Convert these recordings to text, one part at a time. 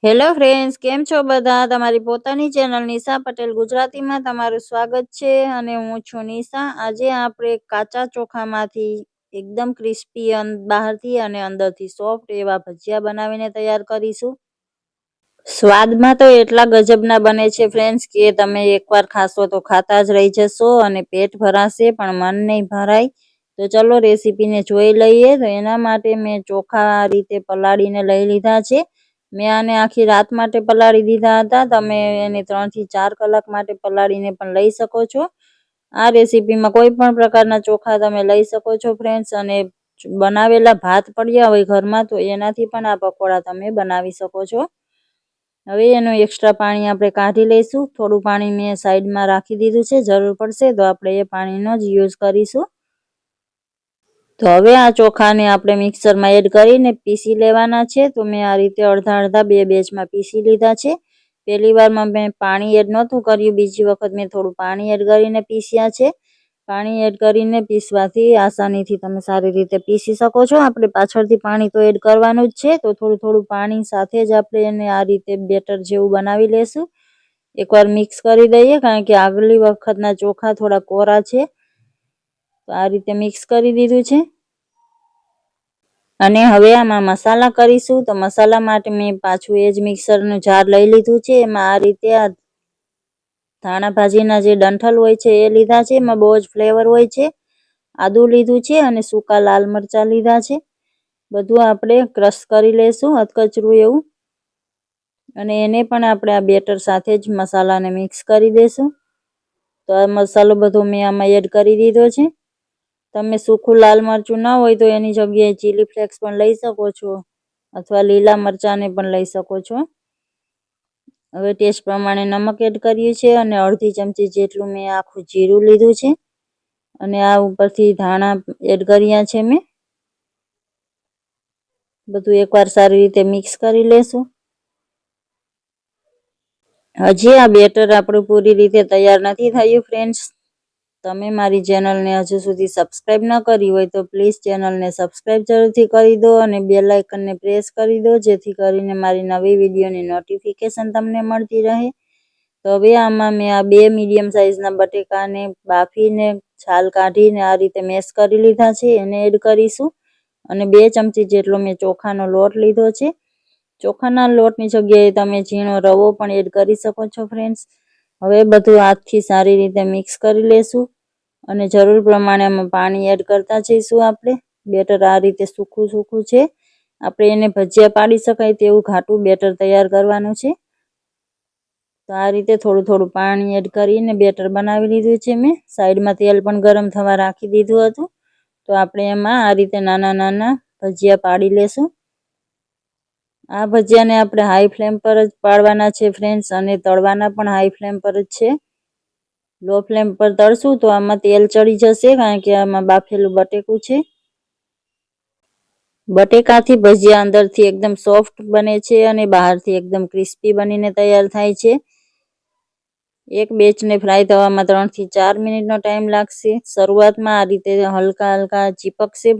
Hello friends, કેમ છો બધા? તમારી પોતાની ચેનલ નિશા પટેલ ગુજરાતીમાં તમારું સ્વાગત છે અને હું છું નિશા. આજે આપણે કાચા ચોખામાંથી એકદમ ક્રિસ્પી બહારથી અને અંદરથી સોફ્ટ એવા ભજીયા બનાવીને તૈયાર કરીશું. સ્વાદમાં તો એટલા ગજબના બને છે ફ્રેન્ડ્સ કે તમે એકવાર ખાશો તો ખાતા જ રહી જશો અને પેટ ભરાશે પણ મન નહીં ભરાય. તો ચલો રેસીપીને જોઈ લઈએ. તો એના માટે મેં ચોખા આ રીતે પલાળીને લઈ લીધા છે. મેં આને આખી રાત માટે પલાળી દીધા હતા. તમે એને 3 થી 4 કલાક માટે પલાળીને પણ લઈ શકો છો. આ રેસીપીમાં કોઈ પણ પ્રકારના ચોખા તમે લઈ શકો છો ફ્રેન્ડ્સ. અને બનાવેલા ભાત પડ્યા હોય ઘરમાં તો એનાથી પણ આ પકોડા તમે બનાવી શકો છો. હવે એનું એક્સ્ટ્રા પાણી આપણે કાઢી લઈશું. થોડું પાણી મેં સાઈડમાં રાખી દીધું છે, જરૂર પડશે તો આપણે એ પાણીનો જ યુઝ કરીશું. તો હવે આ ચોખાને આપણે મિક્સરમાં એડ કરીને પીસી લેવાના છે. તો મેં આ રીતે અડધા અડધા બે બેચમાં પીસી લીધા છે. પહેલી વારમાં મેં પાણી એડ નહોતું કર્યું, બીજી વખત મેં થોડું પાણી એડ કરીને પીસ્યા છે. પાણી એડ કરીને પીસવાથી આસાનીથી તમે સારી રીતે પીસી શકો છો. આપણે પાછળથી પાણી તો એડ કરવાનું જ છે, તો થોડું થોડું પાણી સાથે જ આપણે એને આ રીતે બેટર જેવું બનાવી લેશું. એકવાર મિક્સ કરી દઈએ, કારણ કે આગલી વખતના ચોખા થોડા કોરા છે. તો આ રીતે મિક્સ કરી દીધું છે. અને હવે આમાં મસાલા કરીશું. તો મસાલા માટે મેં પાછું એ જ મિક્સરનું જાર લઈ લીધું છે. એમાં આ રીતે આ ધાણા ભાજીના જે ડંઠલ હોય છે એ લીધા છે. એમાં બહુ જ ફ્લેવર હોય છે. આદું લીધું છે અને સૂકા લાલ મરચાં લીધા છે. બધું આપણે ક્રશ કરી લેશું અધકચરું એવું. અને એને પણ આપણે આ બેટર સાથે જ મસાલાને મિક્સ કરી દેશું. તો આ મસાલો બધો મેં આમાં એડ કરી દીધો છે. તમે સૂકું લાલ મરચું ના હોય તો એની જગ્યાએ ચીલી ફ્લેક્સ પણ લઈ શકો છો, અથવા લીલા મરચાંને પણ લઈ શકો છો. હવે ટેસ્ટ પ્રમાણે નમક એડ કર્યું છે અને અડધી ચમચી જેટલું મેં આખું જીરું લીધું છે. અને આ ઉપરથી ધાણા એડ કર્યા છે મેં. બધું એકવાર સારી રીતે મિક્સ કરી લેશું. હજી આ બેટર આપણું પૂરી રીતે તૈયાર નથી થયું ફ્રેન્ડ્સ. તમે મારી ચેનલને હજુ સુધી સબસ્ક્રાઈબ ન કરી હોય તો પ્લીઝ ચેનલને સબસ્ક્રાઈબ જરૂરથી કરી દો અને બેલ આઇકનને પ્રેસ કરી દો, જેથી કરીને મારી નવી વિડીયોની નોટિફિકેશન તમને મળતી રહે. તો હવે આમાં મેં આ 2 મીડિયમ સાઇઝના બટેકાને બાફીને છાલ કાઢીને આ રીતે મેશ કરી લીધા છે, એને એડ કરીશું. અને 2 ચમચી જેટલો મેં ચોખાનો લોટ લીધો છે. ચોખાના લોટની જગ્યાએ તમે ઝીણો રવો પણ એડ કરી શકો છો ફ્રેન્ડ્સ. હવે બધું હાથથી સારી રીતે મિક્સ કરી લેશું. અને જરૂર પ્રમાણે આમાં પાણી એડ કરતા જઈશું આપણે. બેટર આ રીતે સૂકું સૂકું છે. આપણે એને ભજીયા પાડી શકાય તેવું ઘાટું બેટર તૈયાર કરવાનું છે. તો આ રીતે થોડું થોડું પાણી એડ કરીને બેટર બનાવી લીધું છે મેં. સાઈડમાં તેલ પણ ગરમ થવા રાખી દીધું હતું. તો આપણે એમાં આ રીતે નાના નાના ભજીયા પાડી લેશું. આ ભજીયાને આપણે હાઈ ફ્લેમ પર જ પાડવાના છે ફ્રેન્ડ્સ, અને તળવાના પણ હાઈ ફ્લેમ પર જ છે. લો ફ્લેમ પર તળશું તો આમાં તેલ ચડી જશે, કારણ કે આમાં બાફેલું બટેકું છે. બટેકાથી ભજીયા અંદરથી એકદમ સોફ્ટ બને છે અને બહારથી એકદમ ક્રિસ્પી બનીને તૈયાર થાય છે. એક બેચને ફ્રાય થવામાં 3 થી 4 મિનિટનો ટાઈમ લાગશે. શરૂઆતમાં આ રીતે હલકા હલકા ચીપકશે.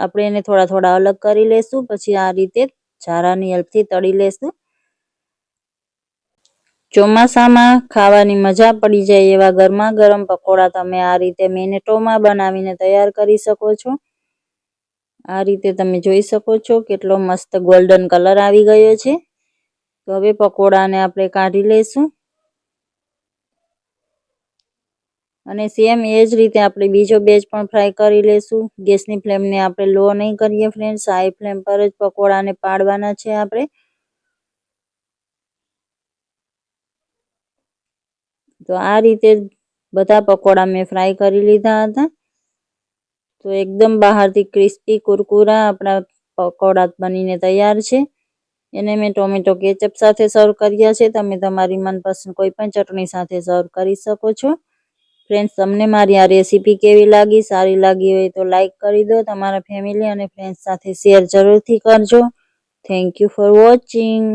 આપણે એને થોડા થોડા અલગ કરી લેશું. પછી આ રીતે ઝારાની હેલ્પથી તળી લેશું. ચોમાસામાં ખાવાની મજા પડી જાય એવા ગરમા ગરમ પકોડા તમે આ રીતે મિનિટોમાં બનાવીને તૈયાર કરી શકો છો. આ રીતે તમે જોઈ શકો છો કેટલો મસ્ત ગોલ્ડન કલર આવી ગયો છે. તો હવે પકોડાને આપણે કાઢી લઈશું. અને સેમ એ જ રીતે આપણે બીજો બેચ પણ ફ્રાય કરી લઈશું. ગેસની ફ્લેમને આપણે લો નહીં કરીએ ફ્રેન્ડ્સ, હાઈ ફ્લેમ પર જ પકોડાને પાડવાના છે આપણે. તો આ રીતે બધા પકોડા મેં ફ્રાય કરી લીધા હતા. તો એકદમ બહારથી ક્રિસ્પી કુરકુરા આપણા પકોડા બનીને તૈયાર છે. એને મેં ટોમેટો કેચઅપ સાથે સર્વ કર્યા છે. તમે તમારી મનપસંદ કોઈ પણ ચટણી સાથે સર્વ કરી શકો છો. ફ્રેન્ડ્સ, તમને મારી આ રેસીપી કેવી લાગી? સારી લાગી હોય તો લાઈક કરી દો. તમારા ફેમિલી અને ફ્રેન્ડ્સ સાથે શેર જરૂરથી કરજો. Thank you for watching.